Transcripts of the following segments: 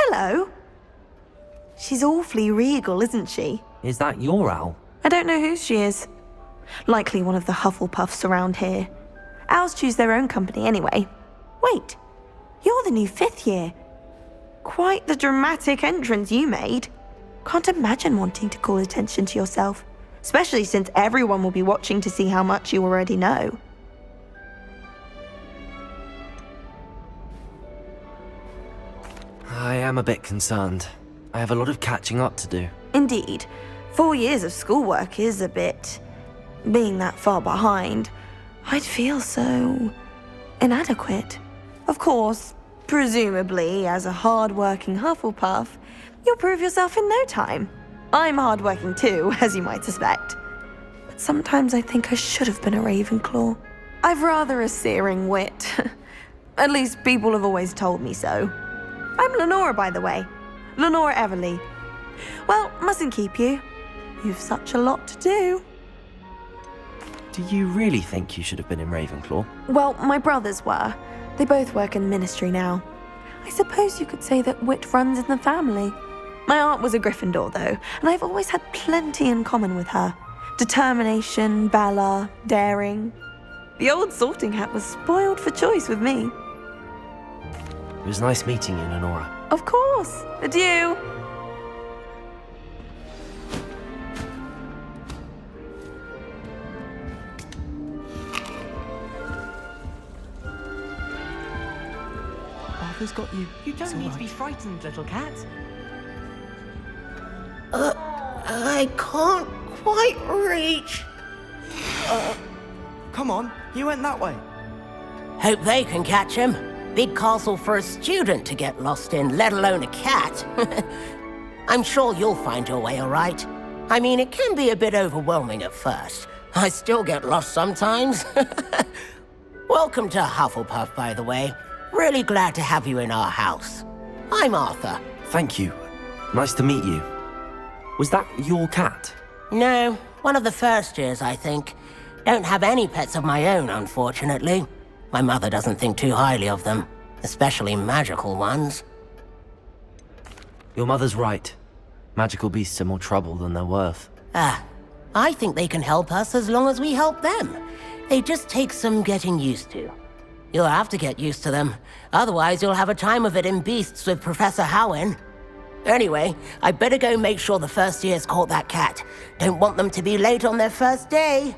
hello. She's awfully regal, isn't she? Is that your owl? I don't know whose she is. Likely one of the Hufflepuffs around here. Owls choose their own company anyway. Wait, you're the new 5th year. Quite the dramatic entrance you made. Can't imagine wanting to call attention to yourself, especially since everyone will be watching to see how much you already know. I am a bit concerned. I have a lot of catching up to do. Indeed. 4 years of schoolwork is a bit... Being that far behind, I'd feel so... inadequate. Of course, presumably, as a hard-working Hufflepuff, you'll prove yourself in no time. I'm hard-working too, as you might suspect. But sometimes I think I should have been a Ravenclaw. I've rather a searing wit. At least people have always told me so. I'm Lenora, by the way. Lenora Everly. Well, mustn't keep you. You've such a lot to do. Do you really think you should have been in Ravenclaw? Well, my brothers were. They both work in ministry now. I suppose you could say that wit runs in the family. My aunt was a Gryffindor, though, and I've always had plenty in common with her. Determination, valor, daring. The old sorting hat was spoiled for choice with me. It was nice meeting you, Lenora. Of course. Adieu. Arthur's got you. You don't need to be frightened, little cat. I can't quite reach. Come on, you went that way. Hope they can catch him. Big castle for a student to get lost in, let alone a cat. I'm sure you'll find your way all right. I mean, it can be a bit overwhelming at first. I still get lost sometimes. Welcome to Hufflepuff, by the way. Really glad to have you in our house. I'm Arthur. Thank you. Nice to meet you. Was that your cat? No, one of the first years, I think. Don't have any pets of my own, unfortunately. My mother doesn't think too highly of them, especially magical ones. Your mother's right. Magical beasts are more trouble than they're worth. I think they can help us as long as we help them. They just take some getting used to. You'll have to get used to them. Otherwise, you'll have a time of it in Beasts with Professor Howin. Anyway, I better go make sure the first years caught that cat. Don't want them to be late on their first day.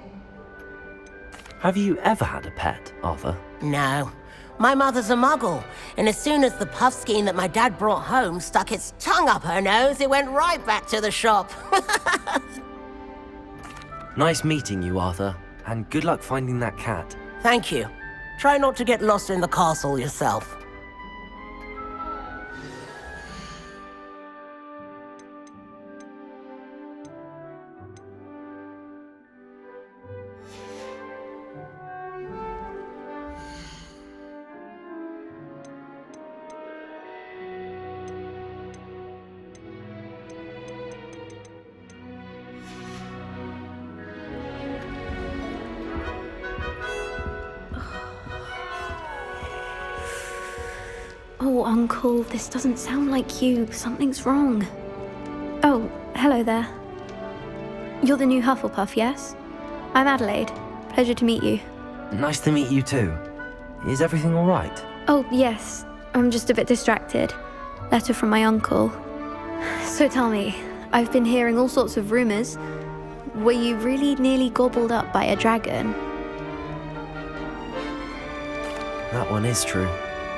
Have you ever had a pet, Arthur? No. My mother's a muggle, and as soon as the puffskein that my dad brought home stuck its tongue up her nose, it went right back to the shop. Nice meeting you, Arthur, and good luck finding that cat. Thank you. Try not to get lost in the castle yourself. Oh, Uncle, this doesn't sound like you. Something's wrong. Oh, hello there. You're the new Hufflepuff, yes? I'm Adelaide. Pleasure to meet you. Nice to meet you too. Is everything all right? Oh, yes. I'm just a bit distracted. Letter from my uncle. So tell me, I've been hearing all sorts of rumors. Were you really nearly gobbled up by a dragon? That one is true.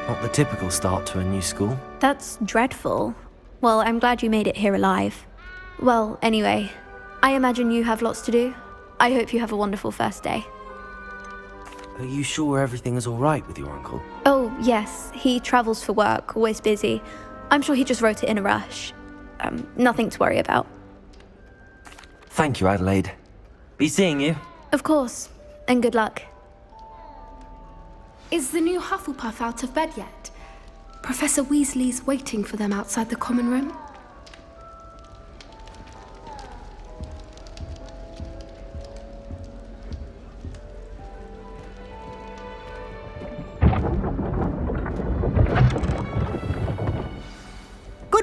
Not the typical start to a new school. That's dreadful. Well, I'm glad you made it here alive. Well, anyway, I imagine you have lots to do. I hope you have a wonderful first day. Are you sure everything is all right with your uncle? Oh, yes. He travels for work, always busy. I'm sure he just wrote it in a rush. Nothing to worry about. Thank you, Adelaide. Be seeing you. Of course. And good luck. Is the new Hufflepuff out of bed yet? Professor Weasley's waiting for them outside the common room.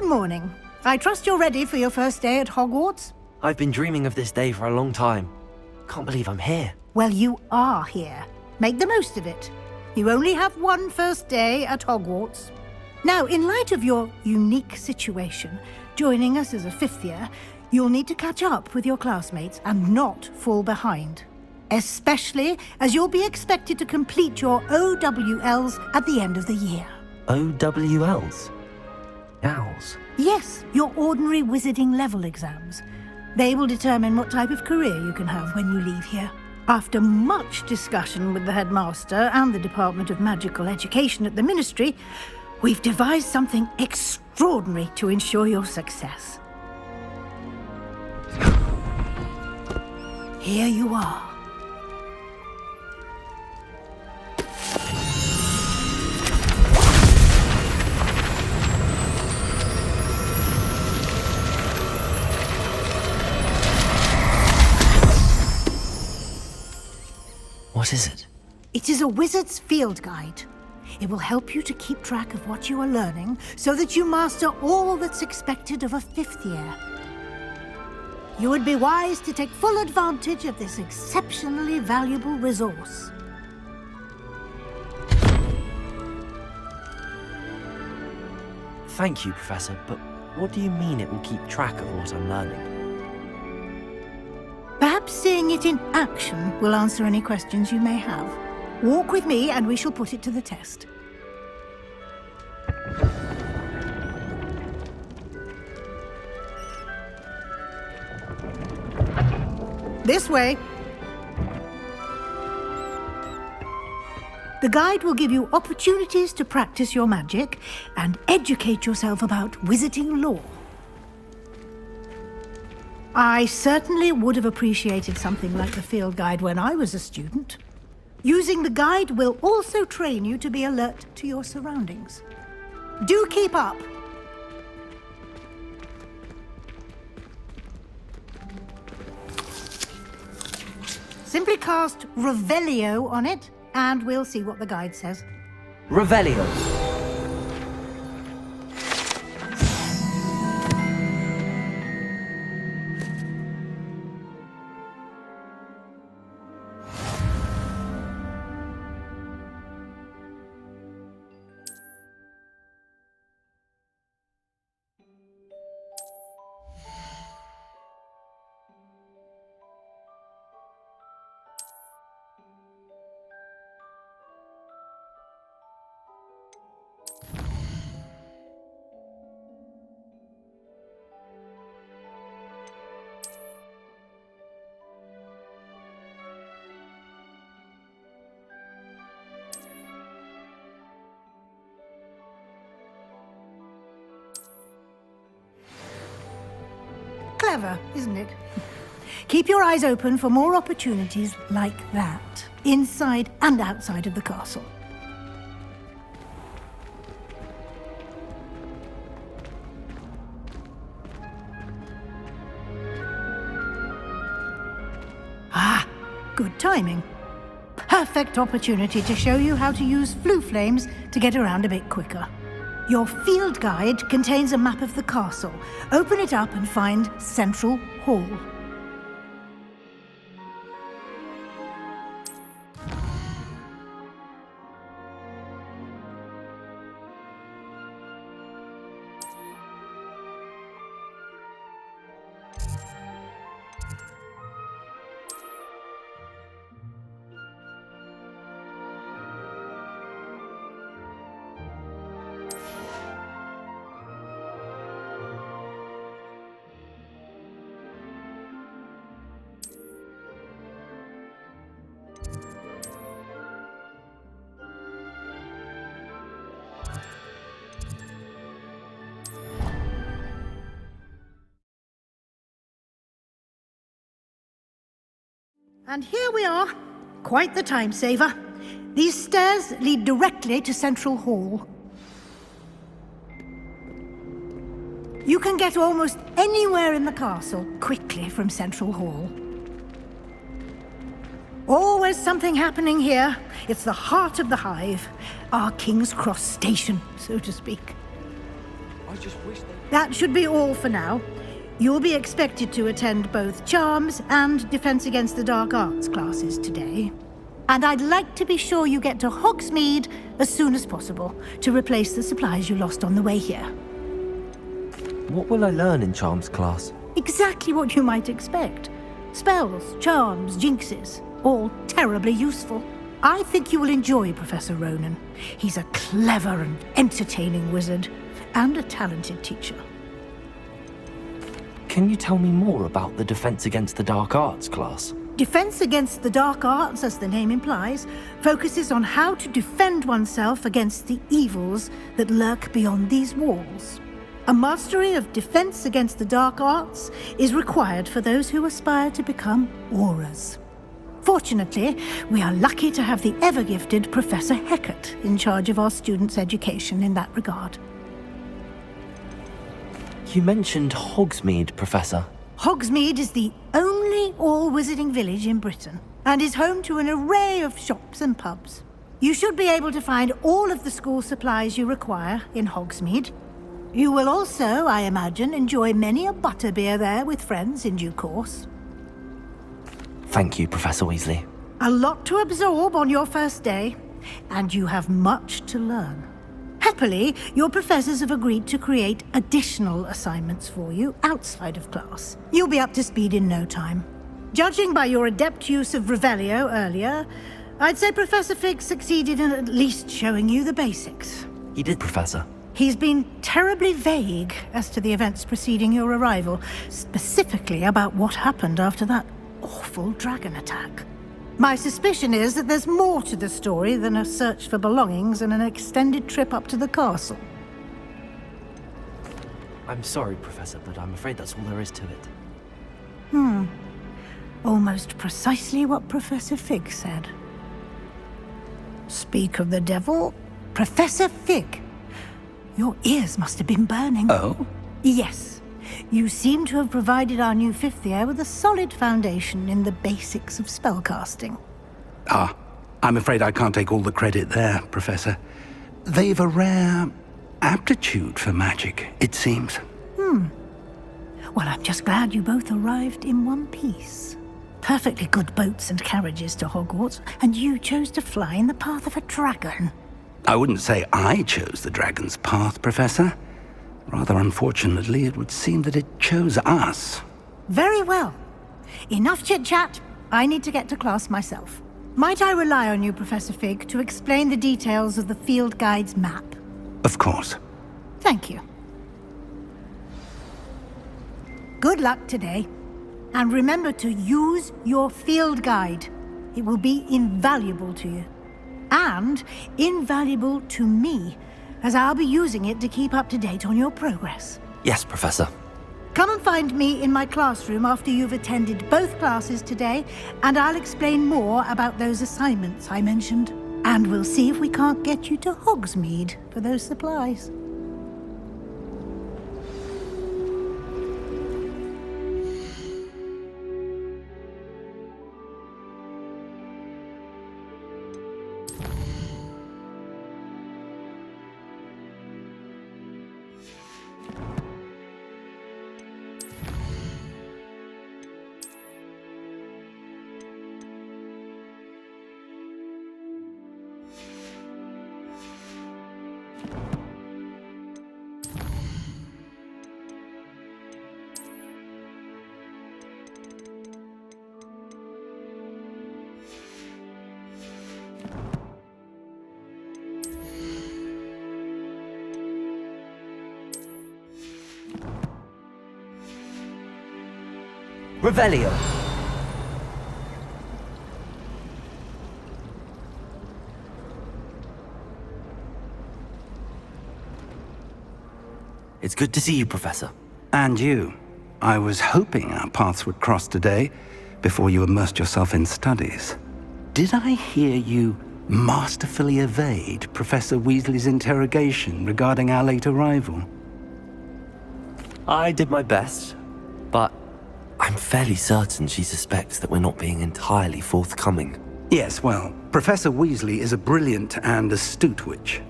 morning. I trust you're ready for your first day at Hogwarts? I've been dreaming of this day for a long time. Can't believe I'm here. Well, you are here. Make the most of it. You only have one first day at Hogwarts. Now, in light of your unique situation, joining us as a fifth year, you'll need to catch up with your classmates and not fall behind. Especially as you'll be expected to complete your OWLs at the end of the year. OWLs? Owls? Yes, your ordinary wizarding level exams. They will determine what type of career you can have when you leave here. After much discussion with the headmaster and the Department of Magical Education at the Ministry, we've devised something extraordinary to ensure your success. Here you are. What is it? It is a wizard's field guide. It will help you to keep track of what you are learning so that you master all that's expected of a fifth year. You would be wise to take full advantage of this exceptionally valuable resource. Thank you, Professor, but what do you mean it will keep track of what I'm learning? Perhaps seeing it in action will answer any questions you may have. Walk with me and we shall put it to the test. This way. The guide will give you opportunities to practice your magic and educate yourself about wizarding lore. I certainly would have appreciated something like the field guide when I was a student. Using the guide will also train you to be alert to your surroundings. Do keep up! Simply cast Revelio on it, and we'll see what the guide says. Revelio. Clever, isn't it? Keep your eyes open for more opportunities like that, inside and outside of the castle. Ah, good timing. Perfect opportunity to show you how to use flue flames to get around a bit quicker. Your field guide contains a map of the castle. Open it up and find Central Hall. And here we are. Quite the time saver. These stairs lead directly to Central Hall. You can get almost anywhere in the castle quickly from Central Hall. Always something happening here. It's the heart of the hive, our King's Cross station, so to speak. That should be all for now. You'll be expected to attend both Charms and Defense Against the Dark Arts classes today. And I'd like to be sure you get to Hogsmeade as soon as possible to replace the supplies you lost on the way here. What will I learn in Charms class? Exactly what you might expect. Spells, charms, jinxes, all terribly useful. I think you will enjoy Professor Ronan. He's a clever and entertaining wizard, and a talented teacher. Can you tell me more about the Defense Against the Dark Arts class? Defense Against the Dark Arts, as the name implies, focuses on how to defend oneself against the evils that lurk beyond these walls. A mastery of Defense Against the Dark Arts is required for those who aspire to become auras. Fortunately, we are lucky to have the ever-gifted Professor Heckert in charge of our students' education in that regard. You mentioned Hogsmeade, Professor. Hogsmeade is the only all-wizarding village in Britain, and is home to an array of shops and pubs. You should be able to find all of the school supplies you require in Hogsmeade. You will also, I imagine, enjoy many a butterbeer there with friends in due course. Thank you, Professor Weasley. A lot to absorb on your first day, and you have much to learn. Happily, your professors have agreed to create additional assignments for you outside of class. You'll be up to speed in no time. Judging by your adept use of Revelio earlier, I'd say Professor Fig succeeded in at least showing you the basics. He did, Professor. He's been terribly vague as to the events preceding your arrival, specifically about what happened after that awful dragon attack. My suspicion is that there's more to the story than a search for belongings and an extended trip up to the castle. I'm sorry, Professor, but I'm afraid that's all there is to it. Almost precisely what Professor Fig said. Speak of the devil, Professor Fig. Your ears must have been burning. Oh? Yes. You seem to have provided our new fifth year with a solid foundation in the basics of spellcasting. Ah, I'm afraid I can't take all the credit there, Professor. They've a rare aptitude for magic, it seems. Well, I'm just glad you both arrived in one piece. Perfectly good boats and carriages to Hogwarts, and you chose to fly in the path of a dragon. I wouldn't say I chose the dragon's path, Professor. Rather unfortunately, it would seem that it chose us. Very well. Enough chit-chat. I need to get to class myself. Might I rely on you, Professor Fig, to explain the details of the field guide's map? Of course. Thank you. Good luck today. And remember to use your field guide. It will be invaluable to you. And invaluable to me, as I'll be using it to keep up to date on your progress. Yes, Professor. Come and find me in my classroom after you've attended both classes today, and I'll explain more about those assignments I mentioned. And we'll see if we can't get you to Hogsmeade for those supplies. Revelio. It's good to see you, Professor. And you. I was hoping our paths would cross today, before you immersed yourself in studies. Did I hear you masterfully evade Professor Weasley's interrogation regarding our late arrival? I did my best, but I'm fairly certain she suspects that we're not being entirely forthcoming. Yes, well, Professor Weasley is a brilliant and astute witch.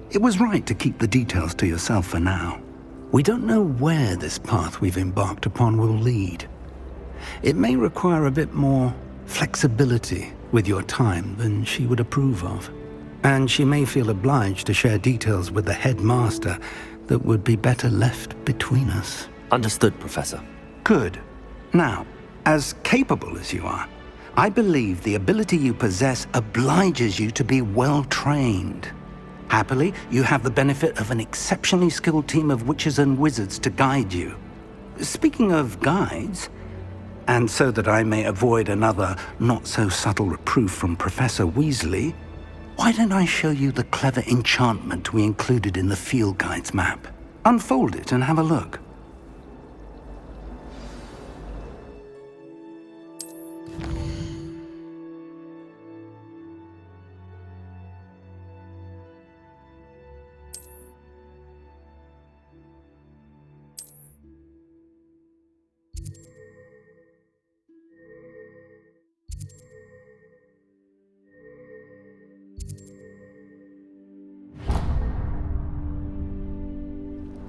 It was right to keep the details to yourself for now. We don't know where this path we've embarked upon will lead. It may require a bit more flexibility with your time than she would approve of. And she may feel obliged to share details with the headmaster that would be better left between us. Understood, Professor. Good. Now, as capable as you are, I believe the ability you possess obliges you to be well-trained. Happily, you have the benefit of an exceptionally skilled team of witches and wizards to guide you. Speaking of guides, and so that I may avoid another not-so-subtle reproof from Professor Weasley, why don't I show you the clever enchantment we included in the field guide's map? Unfold it and have a look.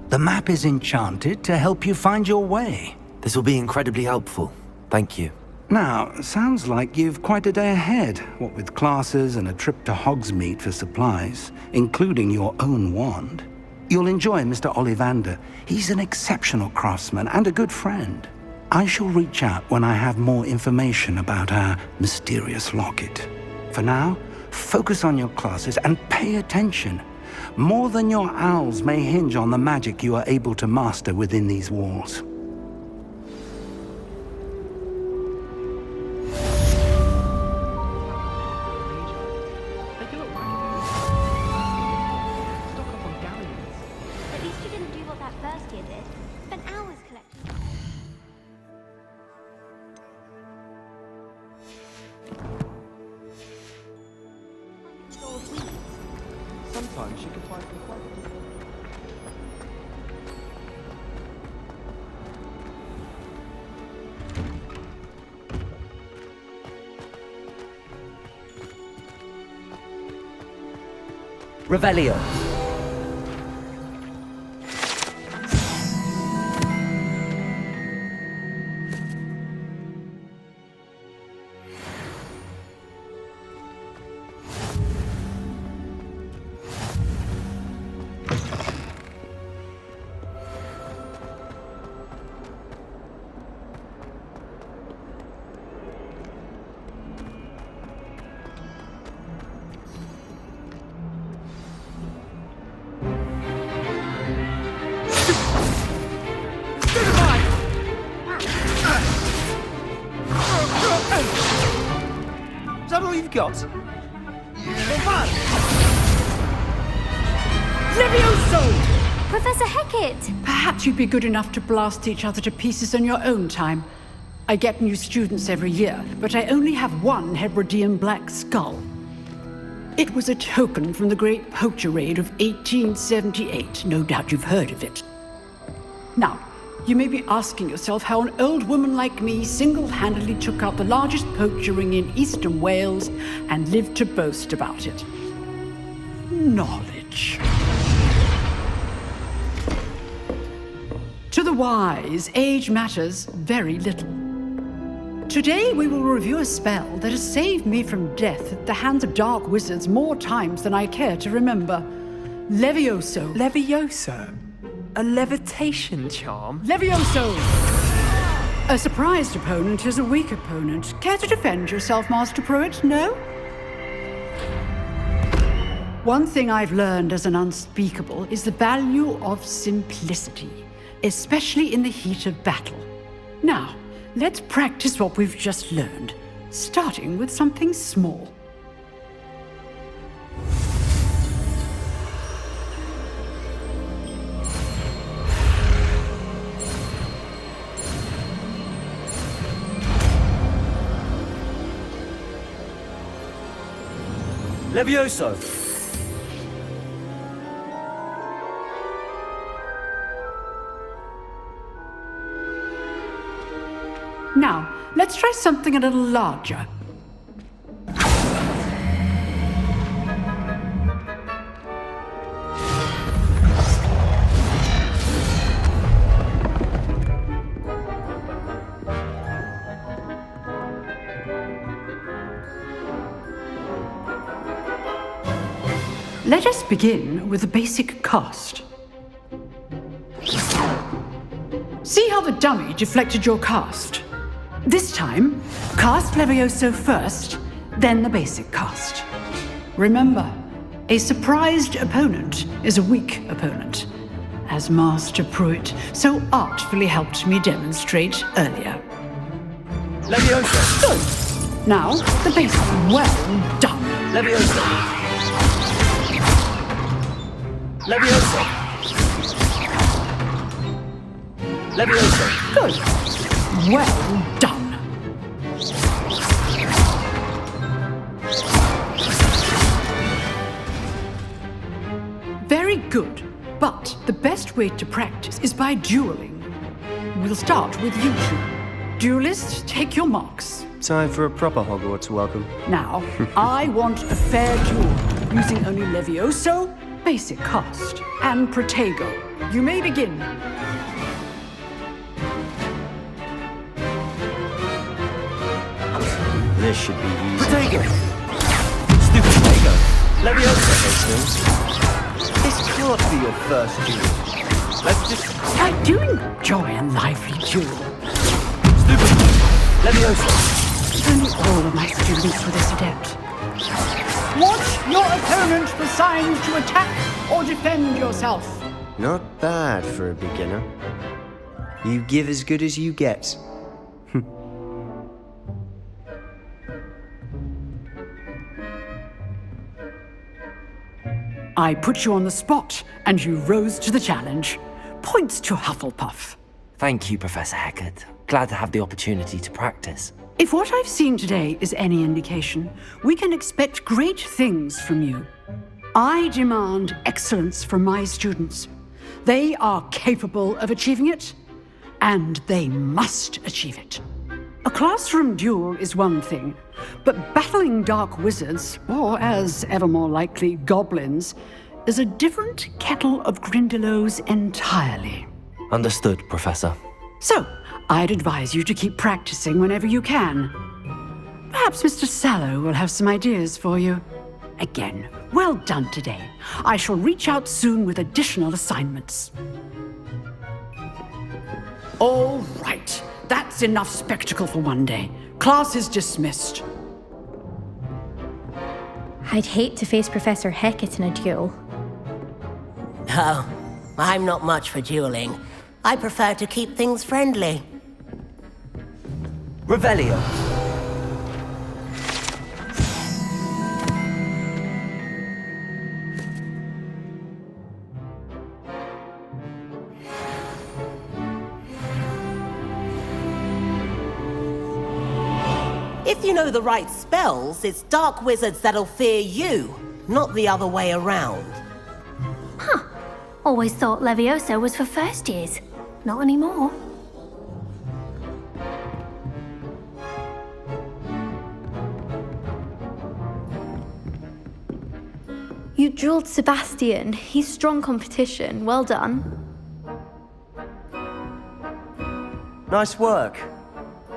The map is enchanted to help you find your way. This will be incredibly helpful. Thank you. Now, sounds like you've quite a day ahead, what with classes and a trip to Hogsmeade for supplies, including your own wand. You'll enjoy Mr. Ollivander. He's an exceptional craftsman and a good friend. I shall reach out when I have more information about our mysterious locket. For now, focus on your classes and pay attention. More than your owls may hinge on the magic you are able to master within these walls. At least you didn't do what that first year did. Spent hours collecting. Sometimes you can find them quite Revelio. Is that all you've got? Levioso! Professor Hecat! Perhaps you'd be good enough to blast each other to pieces on your own time. I get new students every year, but I only have one Hebridean black skull. It was a token from the Great Poacher Raid of 1878. No doubt you've heard of it. Now, you may be asking yourself how an old woman like me single-handedly took out the largest poacher ring in eastern Wales and lived to boast about it. Knowledge. To the wise, age matters very little. Today we will review a spell that has saved me from death at the hands of dark wizards more times than I care to remember. Levioso. Levioso? A levitation charm? Levioso! A surprised opponent is a weak opponent. Care to defend yourself, Master Pruitt? No? One thing I've learned as an unspeakable is the value of simplicity, especially in the heat of battle. Now, let's practice what we've just learned, starting with something small. Levioso! Now, let's try something a little larger. Let us begin with the basic cast. See how the dummy deflected your cast? This time, cast Levioso first, then the basic cast. Remember, a surprised opponent is a weak opponent, as Master Pruitt so artfully helped me demonstrate earlier. Levioso! Good. Now, the basic. Well done. Levioso! Levioso! Levioso! Good. Well done. Very good. But the best way to practice is by dueling. We'll start with you two. Duelists, take your marks. Time for a proper Hogwarts welcome. Now, I want a fair duel, using only Levioso, basic cast, and Protego. You may begin. This should be easy. Protego! Stupid Protego! Levioso! This can't be your first duel. Let's just... I do enjoy a lively duel. Stupid Levioso! Only all of my students were this adept. Watch your opponent for signs to attack or defend yourself. Not bad for a beginner. You give as good as you get. I put you on the spot, and you rose to the challenge. Points to Hufflepuff. Thank you, Professor Hecat. Glad to have the opportunity to practice. If what I've seen today is any indication, we can expect great things from you. I demand excellence from my students. They are capable of achieving it, and they must achieve it. A classroom duel is one thing, but battling dark wizards, or as ever more likely, goblins, is a different kettle of Grindylows entirely. Understood, Professor. So, I'd advise you to keep practicing whenever you can. Perhaps Mr. Sallow will have some ideas for you. Again, well done today. I shall reach out soon with additional assignments. All right. That's enough spectacle for one day. Class is dismissed. I'd hate to face Professor Hecat in a duel. Oh, I'm not much for dueling. I prefer to keep things friendly. Revelio! If you know the right spells, it's dark wizards that'll fear you, not the other way around. Huh. Always thought Levioso was for first years. Not anymore. You dueled Sebastian. He's strong competition. Well done. Nice work.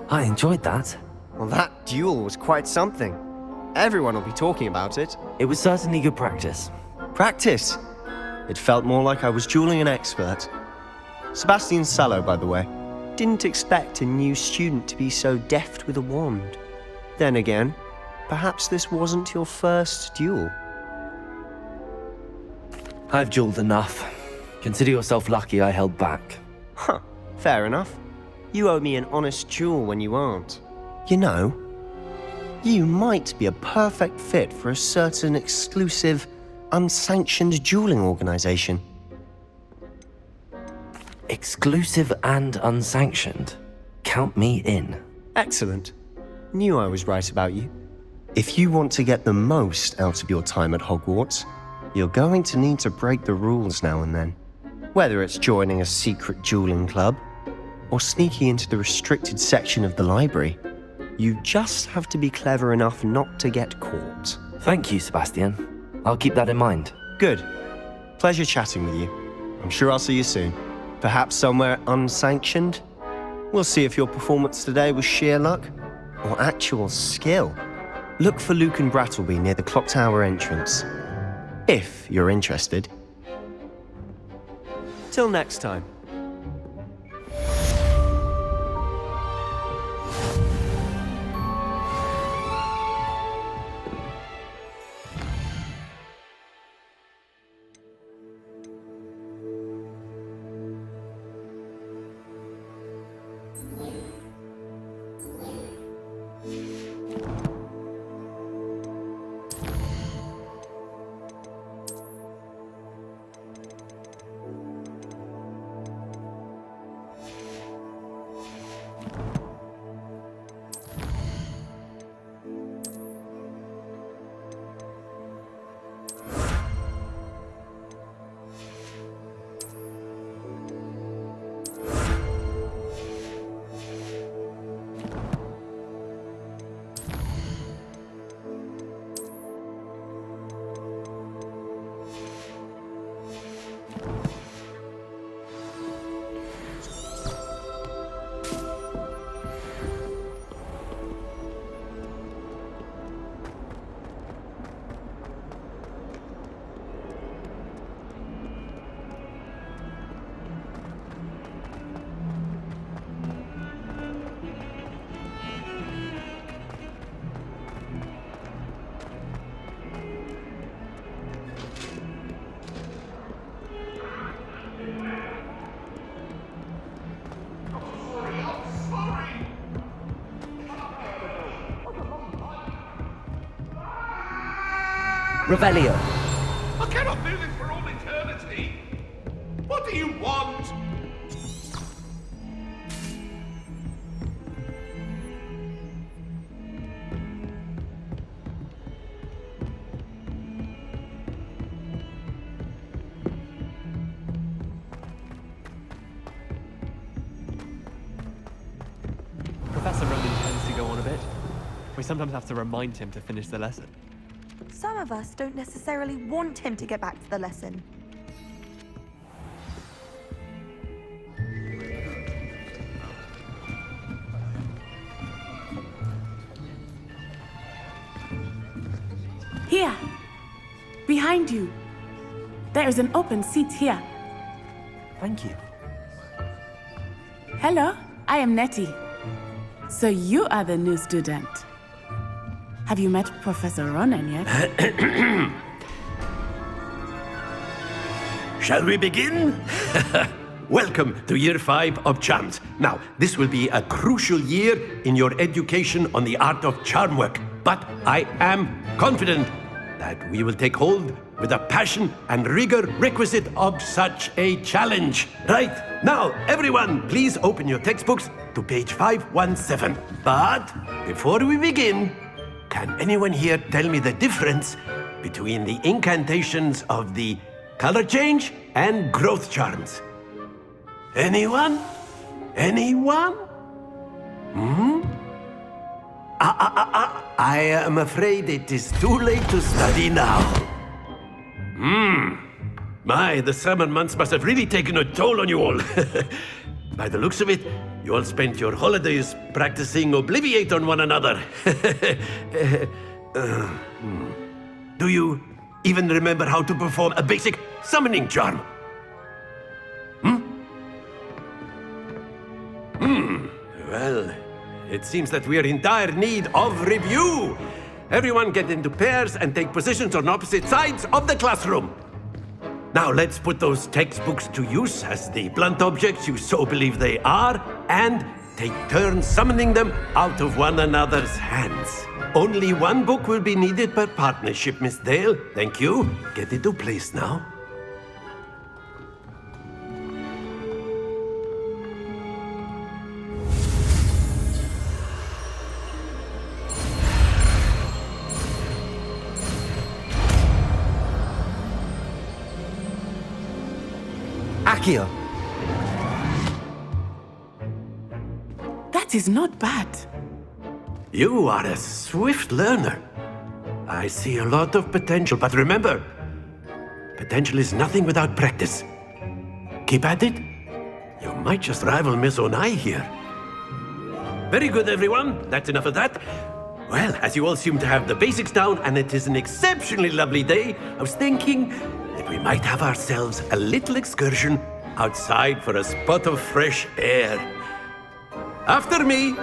I enjoyed that. Well, that duel was quite something. Everyone will be talking about it. It was certainly good practice. Practice? It felt more like I was dueling an expert. Sebastian Sallow, by the way. Didn't expect a new student to be so deft with a wand. Then again, perhaps this wasn't your first duel. I've dueled enough. Consider yourself lucky I held back. Huh, fair enough. You owe me an honest duel when you aren't. You know, you might be a perfect fit for a certain exclusive, unsanctioned dueling organization. Exclusive and unsanctioned? Count me in. Excellent. Knew I was right about you. If you want to get the most out of your time at Hogwarts, you're going to need to break the rules now and then. Whether it's joining a secret dueling club, or sneaking into the restricted section of the library, you just have to be clever enough not to get caught. Thank you, Sebastian. I'll keep that in mind. Good. Pleasure chatting with you. I'm sure I'll see you soon. Perhaps somewhere unsanctioned? We'll see if your performance today was sheer luck or actual skill. Look for Luke and Brattleby near the clock tower entrance. if you're interested. Till next time. Revelio. I cannot do this for all eternity. What do you want? Professor Ronan tends to go on a bit. We sometimes have to remind him to finish the lesson. Some of us don't necessarily want him to get back to the lesson. Here! Behind you! There is an open seat here. Thank you. Hello, I am Nettie. So you are the new student. Have you met Professor Ronan yet? Shall we begin? Welcome to Year 5 of Charms. Now, this will be a crucial year in your education on the art of charm work, but I am confident that we will take hold with the passion and rigor requisite of such a challenge. Right, now, everyone, please open your textbooks to page 517. But before we begin, can anyone here tell me the difference between the incantations of the color change and growth charms? Anyone? Anyone? I am afraid it is too late to study now. My, the summer months must have really taken a toll on you all. By the looks of it, you all spent your holidays practicing Obliviate on one another. Do you even remember how to perform a basic summoning charm? Well, it seems that we are in dire need of review. Everyone get into pairs and take positions on opposite sides of the classroom. Now let's put those textbooks to use as the blunt objects you so believe they are, and take turns summoning them out of one another's hands. Only one book will be needed per partnership, Miss Dale. Thank you. Get into place now. Accio. That is not bad. You are a swift learner. I see a lot of potential, but remember, potential is nothing without practice. Keep at it. You might just rival Miss Onai here. Very good, everyone. That's enough of that. Well, as you all seem to have the basics down and it is an exceptionally lovely day, I was thinking that we might have ourselves a little excursion outside for a spot of fresh air. After me!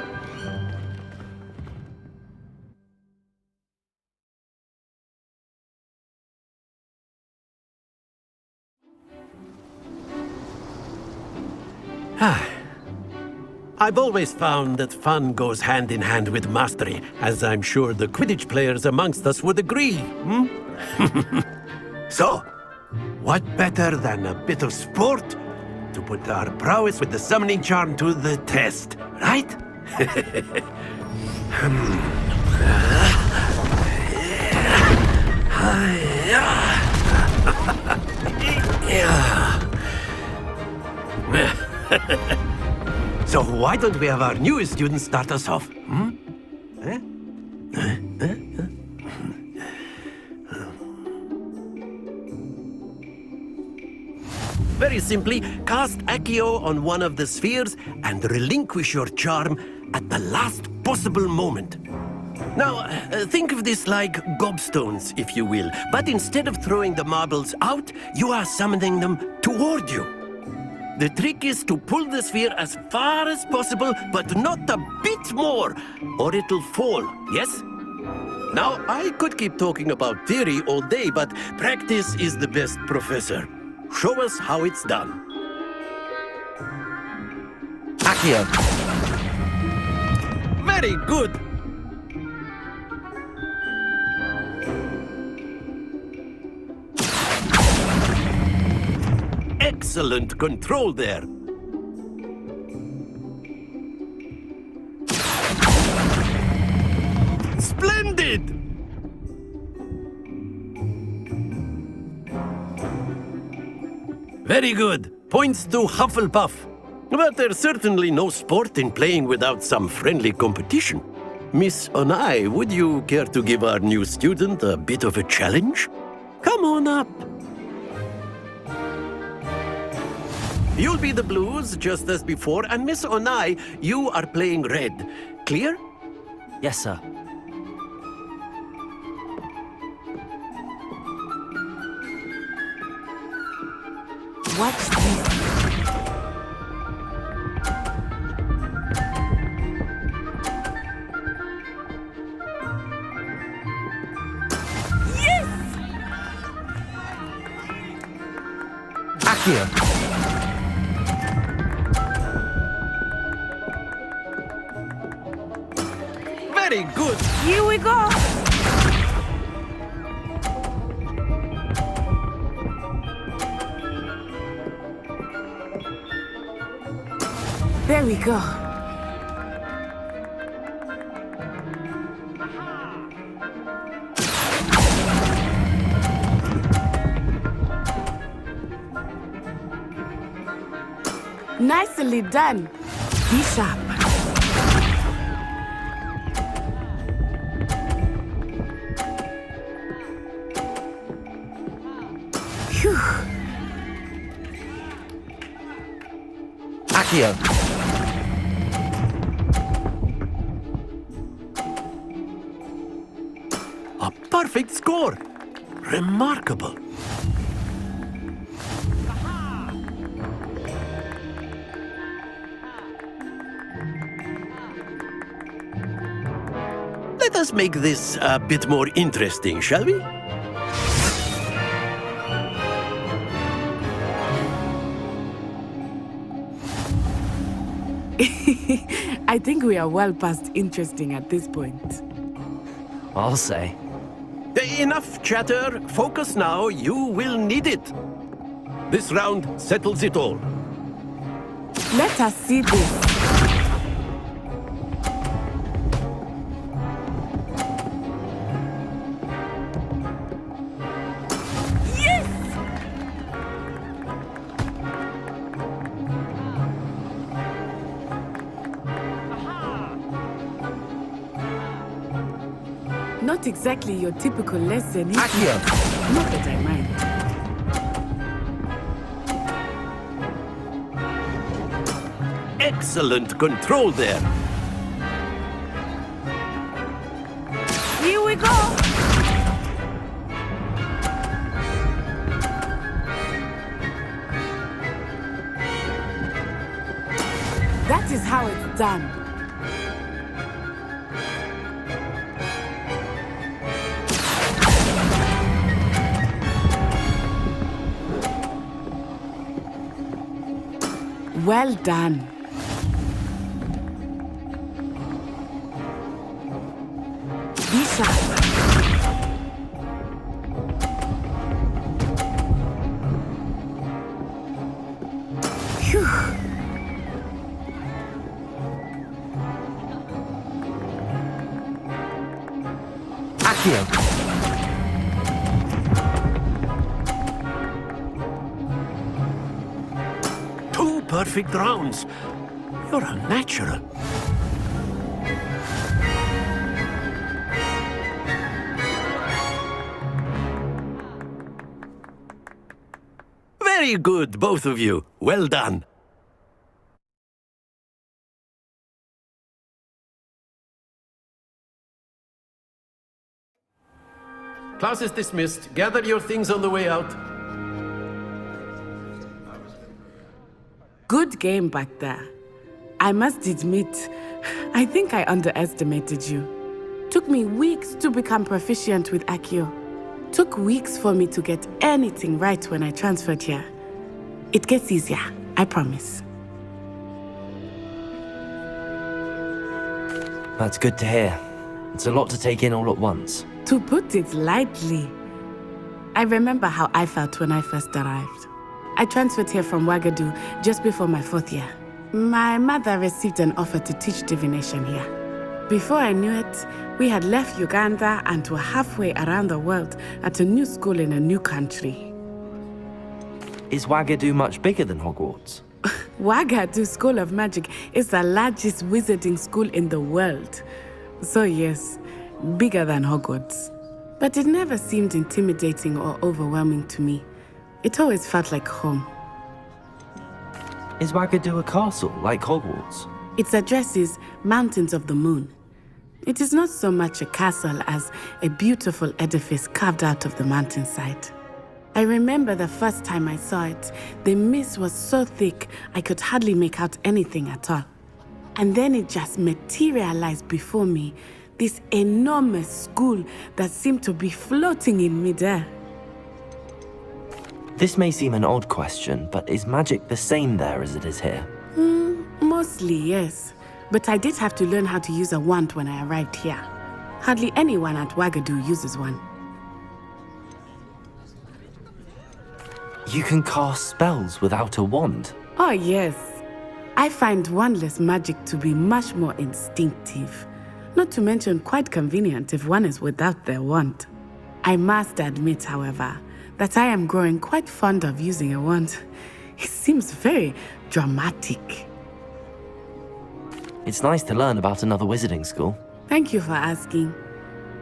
I've always found that fun goes hand in hand with mastery, as I'm sure the Quidditch players amongst us would agree, So, what better than a bit of sport to put our prowess with the summoning charm to the test, right? So why don't we have our newest student start us off? Very simply, cast Accio on one of the spheres and relinquish your charm at the last possible moment. Now, think of this like gobstones, if you will, but instead of throwing the marbles out, you are summoning them toward you. The trick is to pull the sphere as far as possible, but not a bit more, or it'll fall, yes? Now, I could keep talking about theory all day, but practice is the best professor. Show us how it's done. Accio. Very good. Excellent control there. Splendid! Very good. Points to Hufflepuff. But there's certainly no sport in playing without some friendly competition. Miss Onai, would you care to give our new student a bit of a challenge? Come on up. You'll be the blues, just as before, and Miss Onai, you are playing red. Clear? Yes, sir. Watch this. Yes! Accio. Very good. Here we go. There we go. Nicely done. Be sharp. Phew. Accio. A perfect score. Remarkable. Let us make this a bit more interesting, shall we? I think we are well past interesting at this point. I'll say. Enough chatter. Focus now. You will need it. This round settles it all. Let us see this. Yes! Not exactly your typical lesson. Accio. Not that I mind. Excellent control there. we go! That is how it's done. Well done. Be sharp. Phew. Accio. Perfect rounds. You're a natural. Very good, both of you. Well done. Class is dismissed. Gather your things on the way out. Good game back there. I must admit, I think I underestimated you. Took me weeks to become proficient with Accio. Took weeks for me to get anything right when I transferred here. It gets easier, I promise. That's good to hear. It's a lot to take in all at once. To put it lightly, I remember how I felt when I first arrived. I transferred here from Ouagadougou just before my 4th year. My mother received an offer to teach divination here. Before I knew it, we had left Uganda and were halfway around the world at a new school in a new country. Is Ouagadougou much bigger than Hogwarts? Ouagadougou School of Magic is the largest wizarding school in the world. So yes, bigger than Hogwarts. But it never seemed intimidating or overwhelming to me. It always felt like home. Is Ouagadougou a castle, like Hogwarts? Its address is Mountains of the Moon. It is not so much a castle as a beautiful edifice carved out of the mountainside. I remember the first time I saw it, the mist was so thick I could hardly make out anything at all. And then it just materialized before me, this enormous school that seemed to be floating in midair. This may seem an odd question, but is magic the same there as it is here? Mostly, yes. But I did have to learn how to use a wand when I arrived here. Hardly anyone at Ouagadougou uses one. You can cast spells without a wand? Oh, yes. I find wandless magic to be much more instinctive. Not to mention quite convenient if one is without their wand. I must admit, however, that I am growing quite fond of using a wand. It seems very dramatic. It's nice to learn about another wizarding school. Thank you for asking.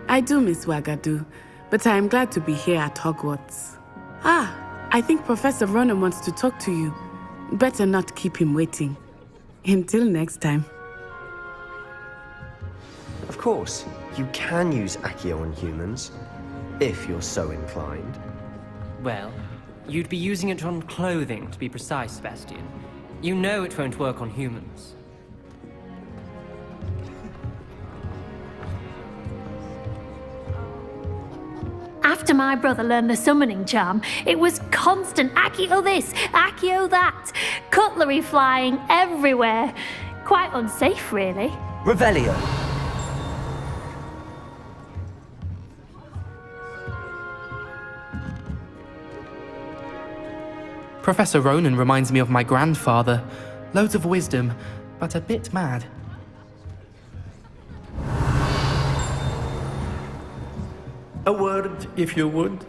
I do miss Ouagadougou, but I am glad to be here at Hogwarts. I think Professor Ronan wants to talk to you. Better not keep him waiting. Until next time. Of course, you can use Accio on humans, if you're so inclined. Well, you'd be using it on clothing, to be precise, Sebastian. You know it won't work on humans. After my brother learned the summoning charm, it was constant Accio this, Accio that. Cutlery flying everywhere. Quite unsafe, really. Revelio. Professor Ronan reminds me of my grandfather. Loads of wisdom, but a bit mad. A word, if you would.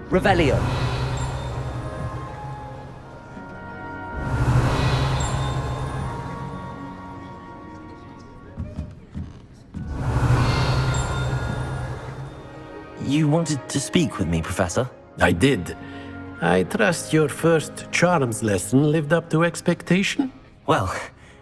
Revelio. You wanted to speak with me, Professor? I did. I trust your first charms lesson lived up to expectation? Well,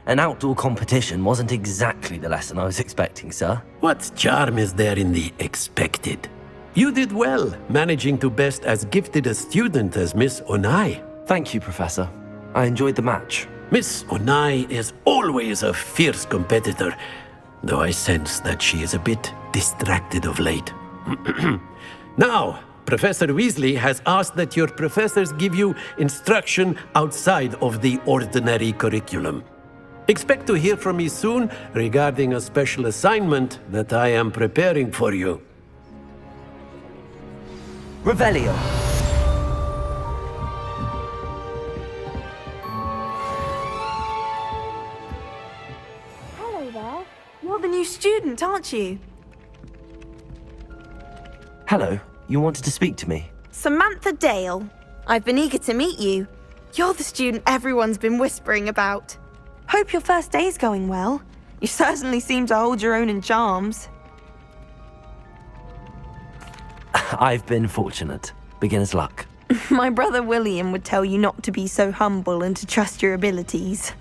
an outdoor competition wasn't exactly the lesson I was expecting, sir. What charm is there in the expected? You did well, managing to best as gifted a student as Miss Onai. Thank you, Professor. I enjoyed the match. Miss Onai is always a fierce competitor, though I sense that she is a bit distracted of late. Now, Professor Weasley has asked that your professors give you instruction outside of the ordinary curriculum. Expect to hear from me soon regarding a special assignment that I am preparing for you. Revelio. Hello there. You're the new student, aren't you? Hello. You wanted to speak to me? Samantha Dale. I've been eager to meet you. You're the student everyone's been whispering about. Hope your first day's going well. You certainly seem to hold your own in charms. I've been fortunate. Beginner's luck. My brother William would tell you not to be so humble and to trust your abilities.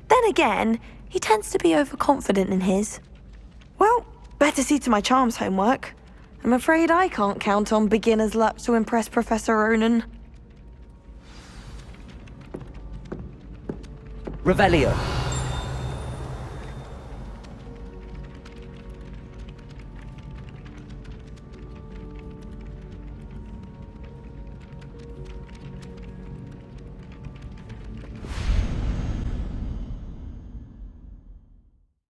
Then again, he tends to be overconfident in his. Well, better see to my charms homework. I'm afraid I can't count on beginner's luck to impress Professor Ronan. Revelio.